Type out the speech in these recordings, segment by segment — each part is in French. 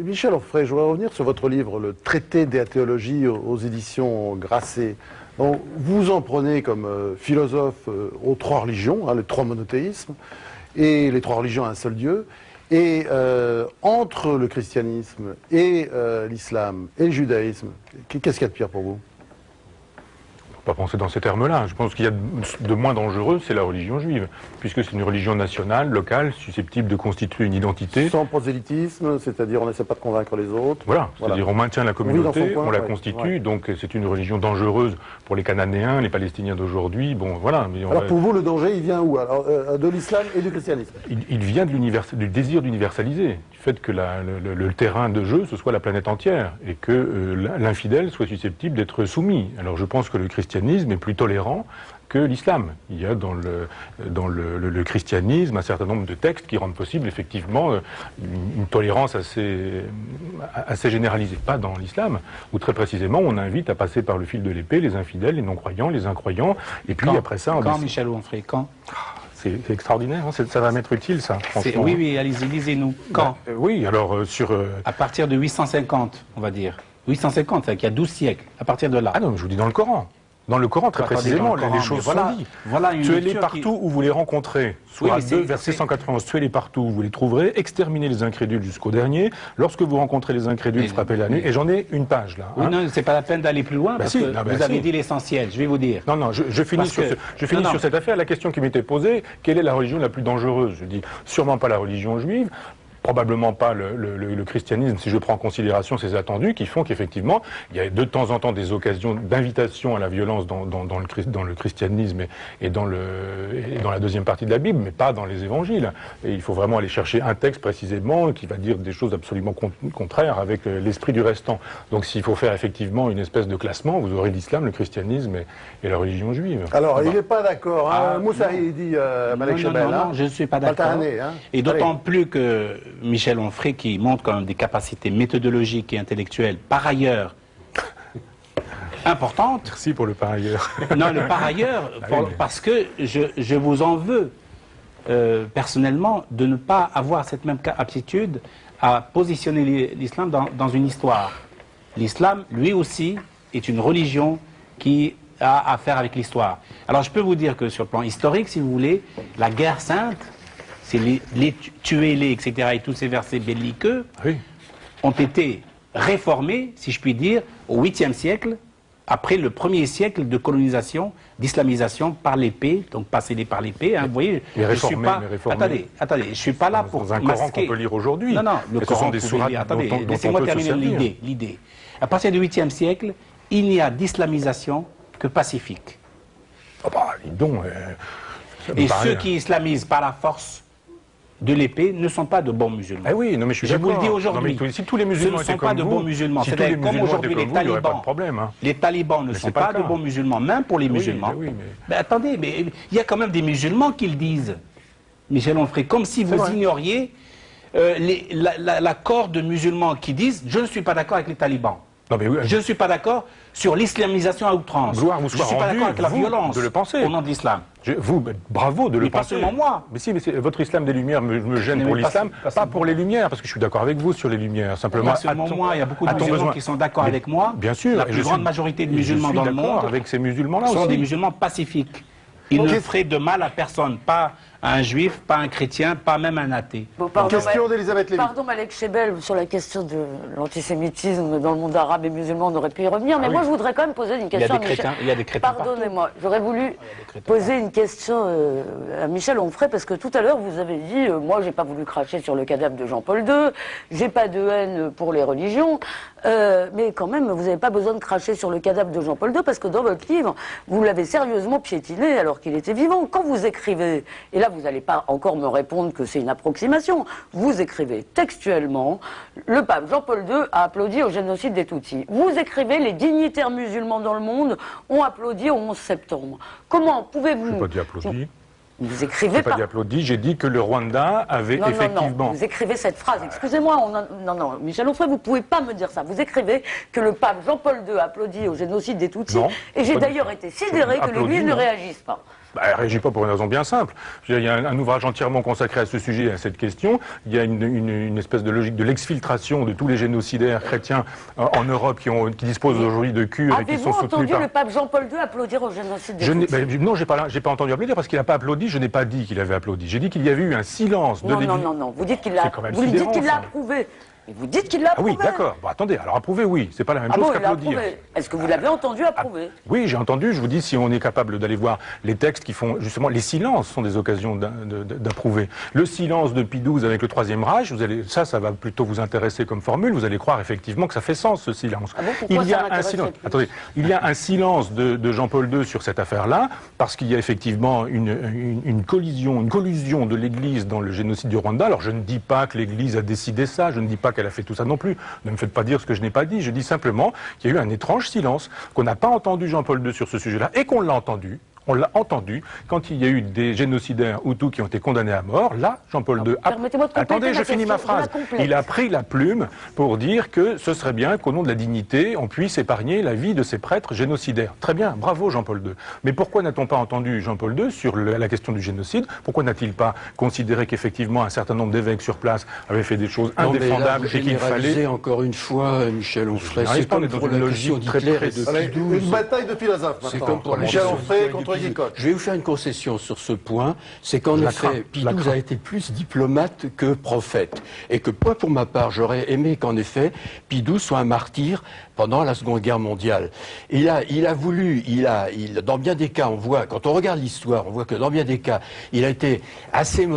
Michel Onfray, je voudrais revenir sur votre livre, le traité de la théologie aux éditions Grasset. Donc, vous en prenez comme philosophe aux trois religions, les trois monothéismes, et les trois religions à un seul Dieu. Et entre le christianisme et l'islam et le judaïsme, qu'est-ce qu'il y a de pire pour vous? Pas penser dans ces termes-là. Je pense qu'il y a de moins dangereux, c'est la religion juive, puisque c'est une religion nationale, locale, susceptible de constituer une identité. Sans prosélytisme, c'est-à-dire on n'essaie pas de convaincre les autres. Voilà, c'est-à-dire on maintient la communauté, on la constitue, ouais. donc c'est une religion dangereuse pour les Cananéens, les Palestiniens d'aujourd'hui. Bon, voilà. Mais alors pour vous, le danger, il vient où? Alors, de l'islam et du christianisme? Il vient du désir d'universaliser, du fait que le terrain de jeu, ce soit la planète entière, et que l'infidèle soit susceptible d'être soumis. Alors je pense que le christianisme est plus tolérant que l'islam. Il y a dans le christianisme un certain nombre de textes qui rendent possible effectivement une tolérance assez généralisée. Pas dans l'islam, où très précisément on invite à passer par le fil de l'épée les infidèles, les non-croyants, les incroyants, et puis après ça... Quand, Michel Onfray, quand? C'est extraordinaire, hein, ça va m'être utile ça, franchement. Oui, oui, allez-y, lisez-nous. Quand? Oui, alors sur... À partir de 850, on va dire. 850, il y a 12 siècles, à partir de là. Ah non, mais je vous dis dans le Coran. Dans le Coran, très précisément, les choses sont dites. Tuez-les partout où vous les rencontrez. Soit 2, verset 191, tuez-les partout où vous les trouverez, exterminez les incrédules jusqu'au dernier. Lorsque vous rencontrez les incrédules, frappez la nuit. Et j'en ai une page, là. Oui, non, c'est pas la peine d'aller plus loin, parce que vous avez dit l'essentiel, je vais vous dire. Non, non, je finis sur cette affaire. La question qui m'était posée, quelle est la religion la plus dangereuse? Je dis, sûrement pas la religion juive. Probablement pas le christianisme, si je prends en considération ces attendus qui font qu'effectivement, il y a de temps en temps des occasions d'invitation à la violence dans le christianisme et dans la deuxième partie de la Bible, mais pas dans les évangiles. Et il faut vraiment aller chercher un texte précisément qui va dire des choses absolument contraires avec l'esprit du restant. Donc s'il faut faire effectivement une espèce de classement, vous aurez l'islam, le christianisme et la religion juive. Alors, il n'est pas d'accord. Hein. Moussa, il dit Malek Chebel. Non, je ne suis pas d'accord. Hein. Et d'autant plus que Michel Onfray, qui montre quand même des capacités méthodologiques et intellectuelles, par ailleurs, importantes. Merci pour le par ailleurs. Non, le par ailleurs, parce que je vous en veux, personnellement, de ne pas avoir cette même aptitude à positionner l'islam dans une histoire. L'islam, lui aussi, est une religion qui a à faire avec l'histoire. Alors, je peux vous dire que sur le plan historique, si vous voulez, la guerre sainte, c'est tuez-les, etc., et tous ces versets belliqueux, ont été réformés, si je puis dire, au 8e siècle, après le 1er siècle de colonisation, d'islamisation par l'épée, donc passez-les par l'épée. Hein, vous voyez, je suis pas... Attendez, je ne suis pas là pour un Coran qu'on peut lire aujourd'hui. Non, non, le Coran, sont des sourates. Attendez, laissez-moi terminer l'idée. À partir du 8e siècle, il n'y a d'islamisation que pacifique. Oh bah, dis donc, et ceux qui islamisent par la force de l'épée ne sont pas de bons musulmans. Ah oui, non mais je vous le dis aujourd'hui. Si tous les musulmans ne sont pas de bons musulmans. Si c'est comme aujourd'hui les talibans. Les talibans ne sont pas de bons musulmans, même pour les musulmans. Mais attendez, mais il y a quand même des musulmans qui le disent. Michel Onfray, comme si vous ignoriez l'accord de musulmans qui disent « je ne suis pas d'accord avec les talibans ». Je ne suis pas d'accord sur l'islamisation à outrance. Gloire vous je ne suis pas d'accord avec la violence de le penser. Au nom de l'islam. Bravo de le penser. Pas seulement moi. Mais si, votre islam des Lumières me gêne pour l'islam, pas pour les Lumières, parce que je suis d'accord avec vous sur les Lumières. Simplement, pas seulement moi, il y a beaucoup de musulmans qui sont d'accord avec moi. Bien sûr. La plus grande majorité de musulmans dans le monde avec ces musulmans-là sont des musulmans pacifiques. Ils ne feraient de mal à personne, pas à un juif, pas à un chrétien, pas même à un athée. Bon, question d'Elisabeth Lévy. Pardon, Malek Chebel, sur la question de l'antisémitisme dans le monde arabe et musulman, on aurait pu y revenir, mais moi je voudrais quand même poser une question Il y a des crétins. Pardonnez-moi, j'aurais voulu poser une question à Michel Onfray, parce que tout à l'heure vous avez dit, moi j'ai pas voulu cracher sur le cadavre de Jean-Paul II, j'ai pas de haine pour les religions, mais quand même vous n'avez pas besoin de cracher sur le cadavre de Jean-Paul II, parce que dans votre livre, vous l'avez sérieusement piétiné alors qu'il était vivant. Quand vous écrivez, et là vous n'allez pas encore me répondre que c'est une approximation, vous écrivez textuellement, le pape Jean-Paul II a applaudi au génocide des Tutsis. Vous écrivez, les dignitaires musulmans dans le monde ont applaudi au 11 septembre. Comment pouvez-vous... Je n'ai pas dit applaudi. Vous écrivez pas. J'ai pas dit applaudi, j'ai dit que le Rwanda avait effectivement... Non, vous écrivez cette phrase, excusez-moi, non, Michel Onfray, vous ne pouvez pas me dire ça. Vous écrivez que le pape Jean-Paul II applaudit au génocide des Tutsis, et j'ai d'ailleurs été sidéré que l'Église ne réagisse pas. Elle réagit pas pour une raison bien simple. Il y a un ouvrage entièrement consacré à ce sujet, à cette question. Il y a une espèce de logique de l'exfiltration de tous les génocidaires chrétiens en Europe qui disposent aujourd'hui de cures et qui sont soutenus par... Avez-vous entendu le pape Jean-Paul II applaudir au génocide des Tutsis? Non, j'ai pas entendu applaudir parce qu'il n'a pas applaudi. Je n'ai pas dit qu'il avait applaudi. J'ai dit qu'il y avait eu un silence de l'Église. Non. Vous dites qu'il l'a approuvé. Et vous dites qu'il l'a approuvé. Ah oui, d'accord. Bon, attendez, alors approuver, oui. C'est pas la même chose qu'applaudir. Est-ce que vous l'avez entendu approuver? Oui, j'ai entendu. Je vous dis, si on est capable d'aller voir les textes qui font, justement, les silences sont des occasions d'approuver. Le silence de Pie XII avec le Troisième Reich, ça va plutôt vous intéresser comme formule. Vous allez croire effectivement que ça fait sens, ce silence. Ah bon, pourquoi il y a un silence. Attendez, il y a un silence de Jean-Paul II sur cette affaire-là, parce qu'il y a effectivement une collusion de l'Église dans le génocide du Rwanda. Alors, je ne dis pas que l'Église a décidé ça. Je ne dis pas qu'elle a fait tout ça non plus. Ne me faites pas dire ce que je n'ai pas dit. Je dis simplement qu'il y a eu un étrange silence, qu'on n'a pas entendu Jean-Paul II sur ce sujet-là, et qu'on l'a entendu. On l'a entendu quand il y a eu des génocidaires hutus qui ont été condamnés à mort. Là, Jean-Paul II a... Attendez, je finis ma phrase. Il a pris la plume pour dire que ce serait bien qu'au nom de la dignité, on puisse épargner la vie de ces prêtres génocidaires. Très bien, bravo Jean-Paul II. Mais pourquoi n'a-t-on pas entendu Jean-Paul II sur la question du génocide? Pourquoi n'a-t-il pas considéré qu'effectivement un certain nombre d'évêques sur place avaient fait des choses indéfendables et qu'il fallait... Encore une fois, Michel Onfray, c'est comme pour la question d'Hitler et de Pie XII. Une bataille de philosophes maintenant. C'est comme pour Michel Onfray contre je vais vous faire une concession sur ce point, c'est qu'en effet, Pie XII a été plus diplomate que prophète. Et que moi, pour ma part, j'aurais aimé qu'en effet, Pie XII soit un martyr pendant la Seconde Guerre mondiale. Il a voulu, dans bien des cas, on voit, quand on regarde l'histoire, on voit que dans bien des cas, il a été assez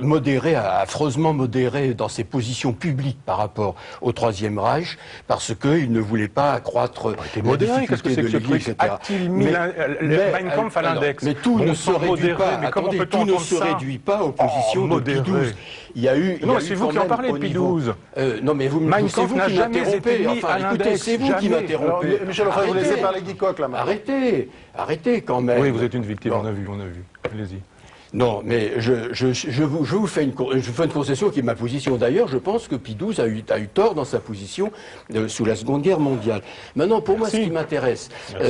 modéré, affreusement modéré dans ses positions publiques par rapport au Troisième Reich, parce qu'il ne voulait pas accroître la difficulté de l'Église, etc. A-t-il mis le Mein Kampf à l'index? Mais tout ne se réduit pas, attendez, tout ne se réduit pas aux positions de Pie XII. Il y a eu... Non, c'est vous qui en parlez de Pie XII. Non, mais c'est vous qui m'interrompez. Enfin, écoutez, c'est vous qui m'interrompez. Michel Onfray, vous laissez parler Guy Coq, là, maintenant. Arrêtez quand même. Oui, vous êtes une victime, on a vu. Allez-y. Non, mais je vous fais une concession qui est ma position. D'ailleurs, je pense que Pie XII a eu tort dans sa position sous la Seconde Guerre mondiale. Maintenant, pour moi, ce qui m'intéresse,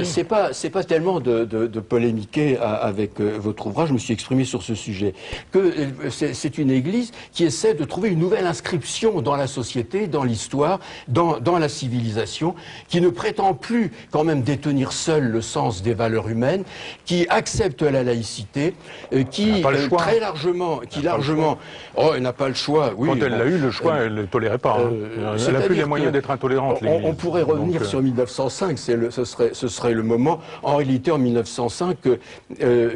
c'est pas tellement de polémiquer avec votre ouvrage. Je me suis exprimé sur ce sujet. Que c'est une Église qui essaie de trouver une nouvelle inscription dans la société, dans l'histoire, dans la civilisation, qui ne prétend plus quand même détenir seule le sens des valeurs humaines, qui accepte la laïcité, qui très largement, elle n'a pas le choix. Oui, quand elle a eu le choix, elle ne tolérait pas. Elle n'a plus les moyens d'être intolérante. On pourrait revenir sur 1905, ce serait le moment. En réalité, en 1905,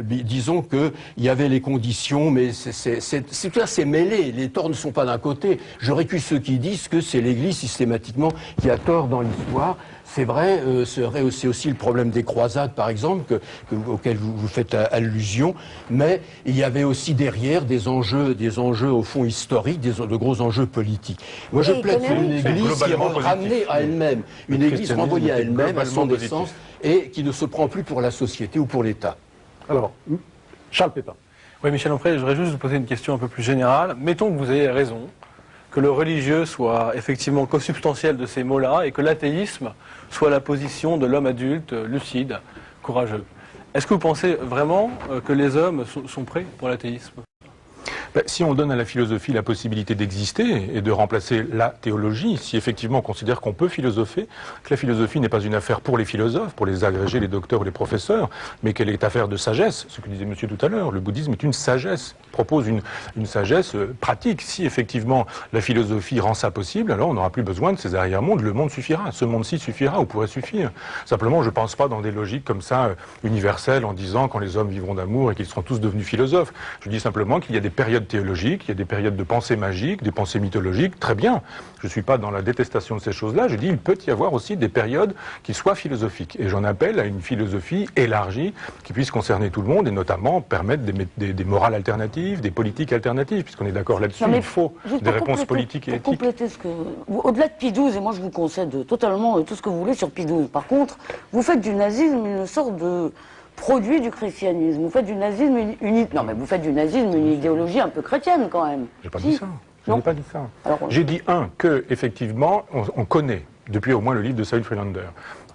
disons qu'il y avait les conditions, mais c'est mêlé. Les torts ne sont pas d'un côté. Je récuse ceux qui disent que c'est l'Église systématiquement qui a tort dans l'histoire. C'est vrai, c'est aussi le problème des croisades, par exemple, auquel vous faites allusion, mais il y avait aussi derrière des enjeux au fond historiques, de gros enjeux politiques. Moi, je plaide pour une Église qui est ramenée à elle-même, une Église renvoyée à elle-même, à son essence, et qui ne se prend plus pour la société ou pour l'État. Alors, Charles Pépin. Oui, Michel Onfray, je voudrais juste vous poser une question un peu plus générale. Mettons que vous ayez raison, que le religieux soit effectivement consubstantiel de ces mots-là et que l'athéisme soit la position de l'homme adulte, lucide, courageux. Est-ce que vous pensez vraiment que les hommes sont prêts pour l'athéisme ? Si on donne à la philosophie la possibilité d'exister et de remplacer la théologie, si effectivement on considère qu'on peut philosopher, que la philosophie n'est pas une affaire pour les philosophes, pour les agrégés, les docteurs ou les professeurs, mais qu'elle est affaire de sagesse, ce que disait monsieur tout à l'heure, le bouddhisme est une sagesse, propose une sagesse pratique. Si effectivement la philosophie rend ça possible, alors on n'aura plus besoin de ces arrière-mondes, le monde suffira, ce monde-ci suffira ou pourrait suffire. Simplement, je ne pense pas dans des logiques comme ça, universelles, en disant quand les hommes vivront d'amour et qu'ils seront tous devenus philosophes. Je dis simplement qu'il y a des périodes théologiques, il y a des périodes de pensée magique, des pensées mythologiques, très bien. Je ne suis pas dans la détestation de ces choses-là, je dis il peut y avoir aussi des périodes qui soient philosophiques. Et j'en appelle à une philosophie élargie qui puisse concerner tout le monde et notamment permettre des morales alternatives, des politiques alternatives, puisqu'on est d'accord là-dessus, il faut des réponses politiques et éthiques. Pour compléter ce que... Au-delà de Pie XII, et moi je vous concède totalement tout ce que vous voulez sur Pie XII, par contre, vous faites du nazisme une sorte de produit du christianisme. Vous faites du nazisme vous faites du nazisme une idéologie un peu chrétienne quand même. J'ai pas dit ça. Je n'ai pas dit ça. J'ai dit que effectivement on connaît depuis au moins le livre de Saul Friedlander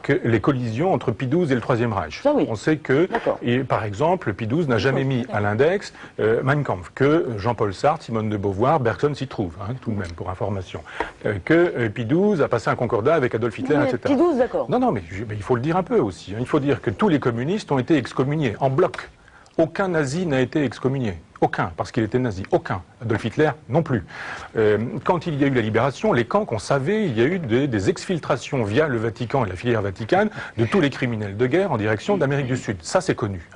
les collisions entre Pie XII et le Troisième Reich. Ça, oui. On sait que, par exemple, Pie XII n'a jamais mis à l'index Mein Kampf, que Jean-Paul Sartre, Simone de Beauvoir, Bergson s'y trouvent, tout de même, pour information. Que Pie XII a passé un concordat avec Adolf Hitler, etc. Pie XII, d'accord. Non, mais il faut le dire un peu aussi. Il faut dire que tous les communistes ont été excommuniés, en bloc. Aucun nazi n'a été excommunié. Aucun, parce qu'il était nazi. Aucun. Adolf Hitler non plus. Quand il y a eu la libération, les camps qu'on savait, il y a eu des exfiltrations via le Vatican et la filière vaticane de tous les criminels de guerre en direction d'Amérique du Sud. Ça, c'est connu.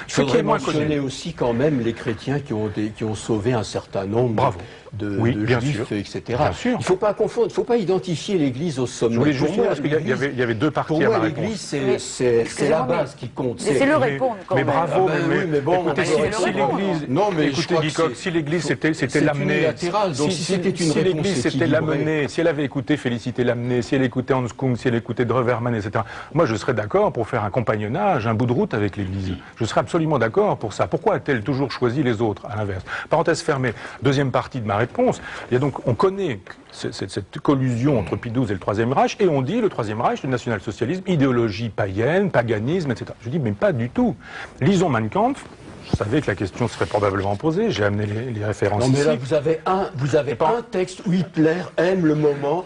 Ce qui est moins connu aussi quand même les chrétiens qui ont sauvé un certain nombre de juifs, etc. Bien sûr. Il ne faut pas confondre, il ne faut pas identifier l'Église au sommet. Je voulais juste dire, parce qu'il y avait deux parties à ma réponse. Pour moi, l'Église, c'est la base qui compte. Laissez-le répondre quand même. Mais bravo, mais bon, écoutez, si l'Église... Non, mais écoutez, Guy, si l'Église c'était l'amener... Si l'Église c'était l'amener, si elle avait écouté Félicité Lamennais, si elle écoutait Hans Kung, si elle écoutait Drewerman, etc., moi je serais d'accord pour faire un compagnonnage, un bout de route avec l'Église. Je serais absolument d'accord pour ça. Pourquoi a-t-elle toujours choisi les autres, à l'inverse? Parenthèse fermée. Deuxième partie de ma réponse. Il y a donc, on connaît cette collusion entre Pie XII et le Troisième Reich, et on dit le Troisième Reich, le national-socialisme, idéologie païenne, paganisme, etc. Je dis, mais pas du tout. Lisons Mein Kampf. Je savais que la question serait probablement posée. J'ai amené les références ici. Non, mais là, vous avez un texte où Hitler aime le moment.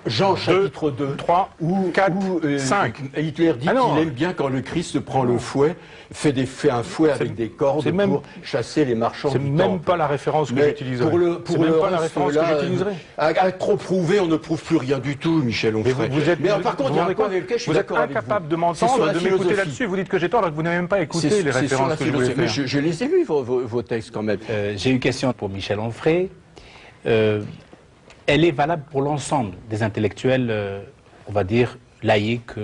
Jean chapitre 2, 3, 4, 5. Hitler dit qu'il aime bien quand le Christ prend le fouet, fait un fouet avec des cordes pour chasser les marchands du temple. C'est même pas la référence que j'utiliserai. C'est même pas la référence que j'utiliserai. À trop prouver, on ne prouve plus rien du tout, Michel Onfray. Mais par contre, il y a un point avec lequel je suis d'accord avec vous. Vous êtes incapable de m'entendre, de m'écouter là-dessus. Vous dites que j'ai tort alors que vous n'avez même pas écouté les références que je voulais faire. Je les ai vus, vos textes, quand même. J'ai une question pour Michel Onfray. Elle est valable pour l'ensemble des intellectuels, on va dire, laïcs, je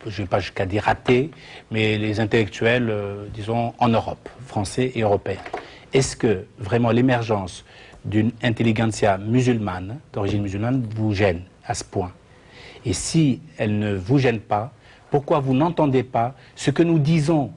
ne vais pas jusqu'à dire athées, mais les intellectuels, disons, en Europe, français et européens. Est-ce que vraiment l'émergence d'une intelligentsia musulmane, d'origine musulmane, vous gêne à ce point? Et si elle ne vous gêne pas, pourquoi vous n'entendez pas ce que nous disons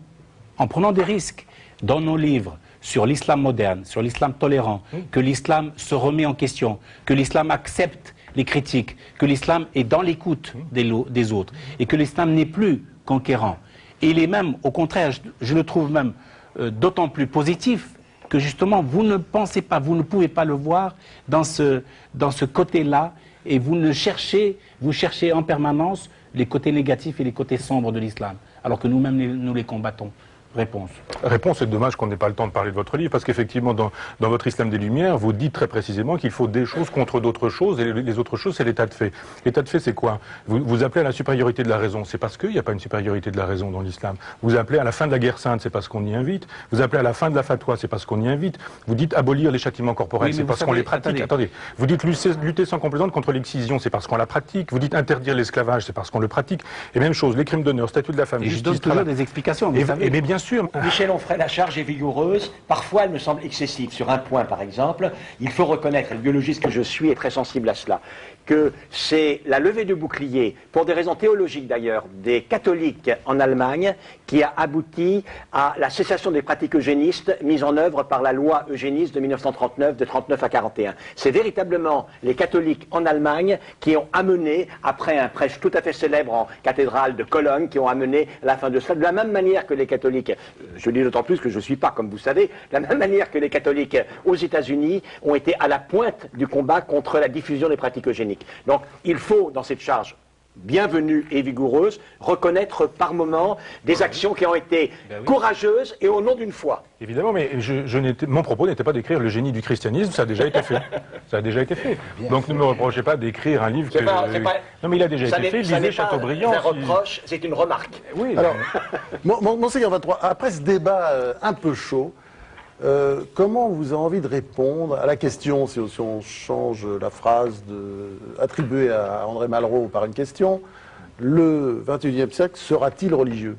en prenant des risques dans nos livres sur l'islam moderne, sur l'islam tolérant, que l'islam se remet en question, que l'islam accepte les critiques, que l'islam est dans l'écoute des autres, et que l'islam n'est plus conquérant. Et il est même, au contraire, je le trouve même d'autant plus positif que justement vous ne pensez pas, vous ne pouvez pas le voir dans ce côté-là, et vous cherchez en permanence les côtés négatifs et les côtés sombres de l'islam, alors que nous-mêmes nous les combattons. Réponse. C'est dommage qu'on n'ait pas le temps de parler de votre livre, parce qu'effectivement, dans votre Islam des Lumières, vous dites très précisément qu'il faut des choses contre d'autres choses, et les autres choses, c'est l'état de fait. L'état de fait, c'est quoi? Vous appelez à la supériorité de la raison, c'est parce qu'il n'y a pas une supériorité de la raison dans l'islam. Vous appelez à la fin de la guerre sainte, c'est parce qu'on y invite. Vous appelez à la fin de la fatwa, c'est parce qu'on y invite. Vous dites abolir les châtiments corporels, c'est parce qu'on les pratique. Attendez. Vous dites lutter sans complaisance contre l'excision, c'est parce qu'on la pratique. Vous dites interdire l'esclavage, c'est parce qu'on le pratique. Et même chose, les crimes d'honneur, statut de la femme, justice, je donne toujours des explications, vous savez. Mais bien sûr. Michel Onfray, la charge est vigoureuse. Parfois, elle me semble excessive. Sur un point, par exemple, il faut reconnaître, et le biologiste que je suis est très sensible à cela, que c'est la levée de bouclier, pour des raisons théologiques d'ailleurs, des catholiques en Allemagne, qui a abouti à la cessation des pratiques eugénistes mises en œuvre par la loi eugéniste de 1939, de 39 à 41. C'est véritablement les catholiques en Allemagne qui ont amené, après un prêche tout à fait célèbre en cathédrale de Cologne, qui ont amené la fin de cela, de la même manière que les catholiques, je le dis d'autant plus que je ne suis pas, comme vous savez, de la même manière que les catholiques aux États-Unis ont été à la pointe du combat contre la diffusion des pratiques eugéniques. Donc il faut, dans cette charge bienvenue et vigoureuse, reconnaître par moments des actions qui ont été courageuses et au nom d'une foi. Évidemment, mais mon propos n'était pas d'écrire le génie du christianisme, ça a déjà été fait. Ça a déjà été fait. Donc ne me reprochez pas d'écrire un livre que... Non mais il a déjà été fait, lisez Chateaubriand. C'est un reproche, c'est une remarque. Oui. Alors, Monseigneur 23, après ce débat un peu chaud, comment vous avez envie de répondre à la question, si on change la phrase attribuée à André Malraux par une question, le XXIe siècle sera-t-il religieux?